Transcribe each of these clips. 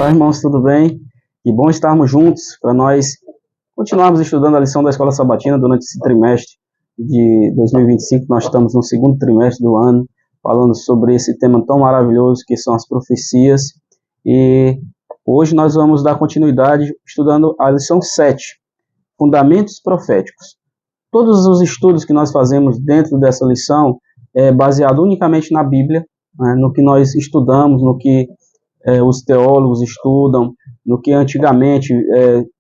Olá, irmãos, tudo bem? Que bom estarmos juntos para nós continuarmos estudando a lição da Escola Sabatina durante esse trimestre de 2025. Nós estamos no segundo trimestre do ano, falando sobre esse tema tão maravilhoso que são as profecias. E hoje nós vamos dar continuidade estudando a lição 7, Fundamentos Proféticos. Todos os estudos que nós fazemos dentro dessa lição é baseado unicamente na Bíblia, né, no que nós estudamos, no que os teólogos estudam, no que antigamente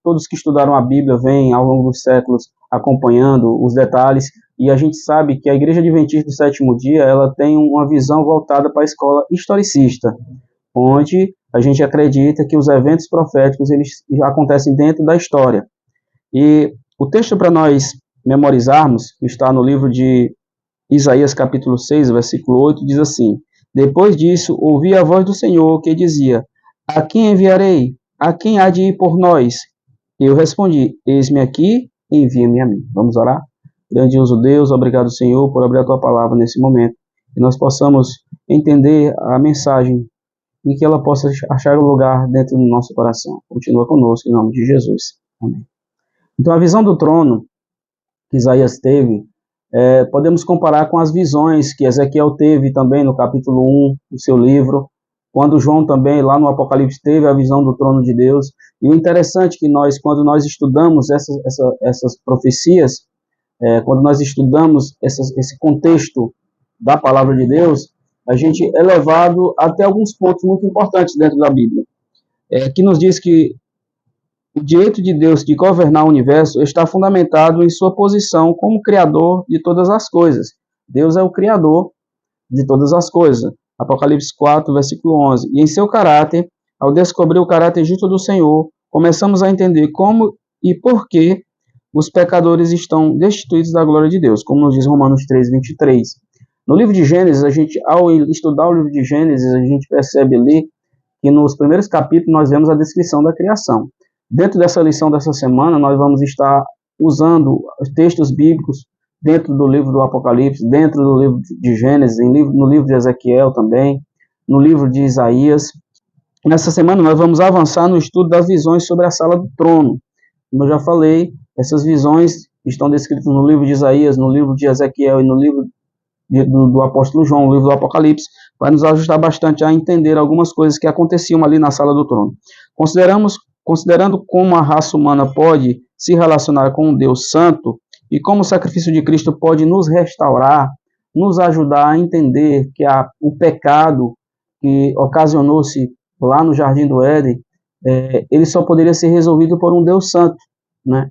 todos que estudaram a Bíblia vêm ao longo dos séculos acompanhando os detalhes, e a gente sabe que a Igreja Adventista do Sétimo Dia ela tem uma visão voltada para a escola historicista, onde a gente acredita que os eventos proféticos eles acontecem dentro da história. E o texto para nós memorizarmos, que está no livro de Isaías capítulo 6, versículo 8, diz assim: Depois disso, ouvi a voz do Senhor que dizia: A quem enviarei? A quem há de ir por nós? Eu respondi: Eis-me aqui, envia-me a mim. Vamos orar? Grandioso Deus, obrigado, Senhor, por abrir a Tua palavra nesse momento. Que nós possamos entender a mensagem e que ela possa achar um lugar dentro do nosso coração. Continua conosco, em nome de Jesus. Amém. Então, a visão do trono que Isaías teve, podemos comparar com as visões que Ezequiel teve também no capítulo 1 do seu livro, quando João também, lá no Apocalipse, teve a visão do trono de Deus. E o interessante é que quando nós estudamos essas profecias, quando nós estudamos esse contexto da palavra de Deus, a gente é levado até alguns pontos muito importantes dentro da Bíblia, que nos diz que o direito de Deus de governar o universo está fundamentado em sua posição como Criador de todas as coisas. Deus é o Criador de todas as coisas. Apocalipse 4, versículo 11. E em seu caráter, ao descobrir o caráter justo do Senhor, começamos a entender como e por que os pecadores estão destituídos da glória de Deus, como nos diz Romanos 3, 23. No livro de Gênesis, ao estudar o livro de Gênesis, a gente percebe ali que nos primeiros capítulos nós vemos a descrição da criação. Dentro dessa lição dessa semana, nós vamos estar usando os textos bíblicos dentro do livro do Apocalipse, dentro do livro de Gênesis, no livro de Ezequiel também, no livro de Isaías. Nessa semana nós vamos avançar no estudo das visões sobre a sala do trono. Como eu já falei, essas visões estão descritas no livro de Isaías, no livro de Ezequiel e no livro do apóstolo João, no livro do Apocalipse. Vai nos ajudar bastante a entender algumas coisas que aconteciam ali na sala do trono. Considerando como a raça humana pode se relacionar com um Deus santo e como o sacrifício de Cristo pode nos restaurar, nos ajudar a entender que o pecado que ocasionou-se lá no Jardim do Éden, ele só poderia ser resolvido por um Deus santo, né?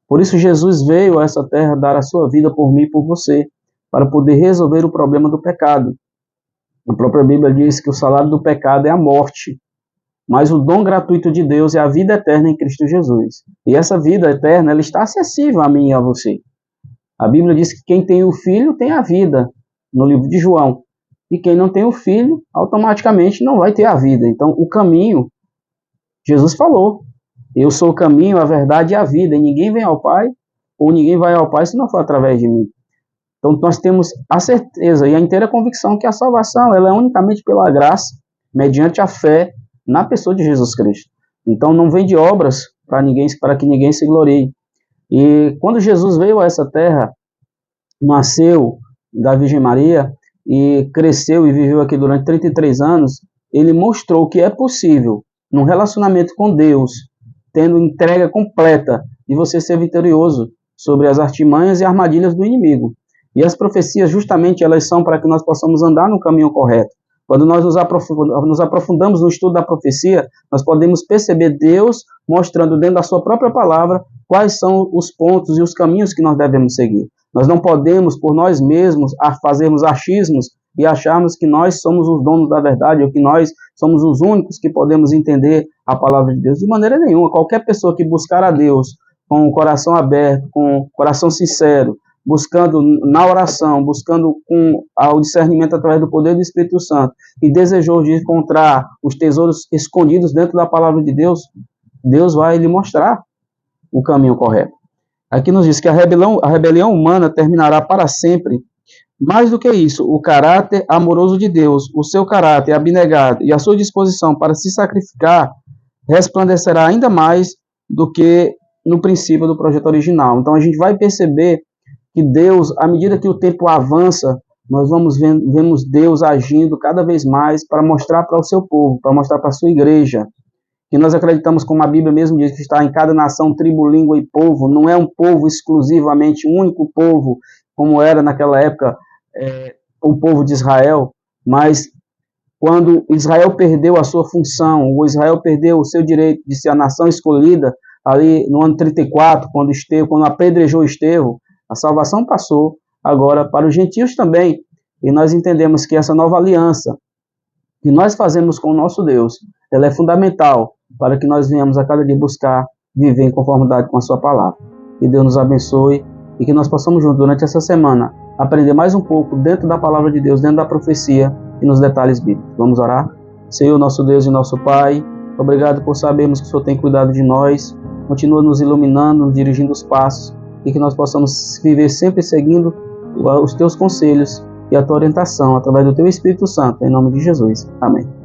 Por isso Jesus veio a essa terra dar a sua vida por mim e por você, para poder resolver o problema do pecado. A própria Bíblia diz que o salário do pecado é a morte, mas o dom gratuito de Deus é a vida eterna em Cristo Jesus. E essa vida eterna, ela está acessível a mim e a você. A Bíblia diz que quem tem o Filho tem a vida, no livro de João. E quem não tem o Filho, automaticamente não vai ter a vida. Então, o caminho, Jesus falou, eu sou o caminho, a verdade e a vida. E ninguém vem ao Pai, ou ninguém vai ao Pai se não for através de mim. Então, nós temos a certeza e a inteira convicção que a salvação ela é unicamente pela graça, mediante a fé, na pessoa de Jesus Cristo. Então não vem de obras para que ninguém se glorie. E quando Jesus veio a essa terra, nasceu da Virgem Maria e cresceu e viveu aqui durante 33 anos, ele mostrou que é possível, num relacionamento com Deus, tendo entrega completa, de você ser vitorioso sobre as artimanhas e armadilhas do inimigo. E as profecias justamente elas são para que nós possamos andar no caminho correto. Quando nós nos aprofundamos no estudo da profecia, nós podemos perceber Deus mostrando dentro da sua própria palavra quais são os pontos e os caminhos que nós devemos seguir. Nós não podemos, por nós mesmos, fazermos achismos e acharmos que nós somos os donos da verdade ou que nós somos os únicos que podemos entender a palavra de Deus. De maneira nenhuma. Qualquer pessoa que buscar a Deus com o coração aberto, com o coração sincero, buscando na oração, buscando com o discernimento através do poder do Espírito Santo e desejou de encontrar os tesouros escondidos dentro da palavra de Deus, Deus vai lhe mostrar o caminho correto. Aqui nos diz que a rebelião humana terminará para sempre. Mais do que isso, o caráter amoroso de Deus, o seu caráter abnegado e a sua disposição para se sacrificar resplandecerá ainda mais do que no princípio do projeto original. Então a gente vai perceber que Deus, à medida que o tempo avança, nós vemos Deus agindo cada vez mais para mostrar para o seu povo, para mostrar para a sua igreja, que nós acreditamos, como a Bíblia mesmo diz, que está em cada nação, tribo, língua e povo. Não é um povo exclusivamente, um único povo, como era naquela época o povo de Israel, mas quando Israel perdeu a sua função, o Israel perdeu o seu direito de ser a nação escolhida, ali no ano 34, quando apedrejou Estevão, a salvação passou agora para os gentios também. E nós entendemos que essa nova aliança que nós fazemos com o nosso Deus, ela é fundamental para que nós venhamos a cada dia buscar viver em conformidade com a sua palavra. Que Deus nos abençoe e que nós possamos juntos, durante essa semana, aprender mais um pouco dentro da palavra de Deus, dentro da profecia e nos detalhes bíblicos. Vamos orar? Senhor, nosso Deus e nosso Pai, obrigado por sabermos que o Senhor tem cuidado de nós, continua nos iluminando, nos dirigindo os passos e que nós possamos viver sempre seguindo os teus conselhos e a tua orientação através do teu Espírito Santo, em nome de Jesus. Amém.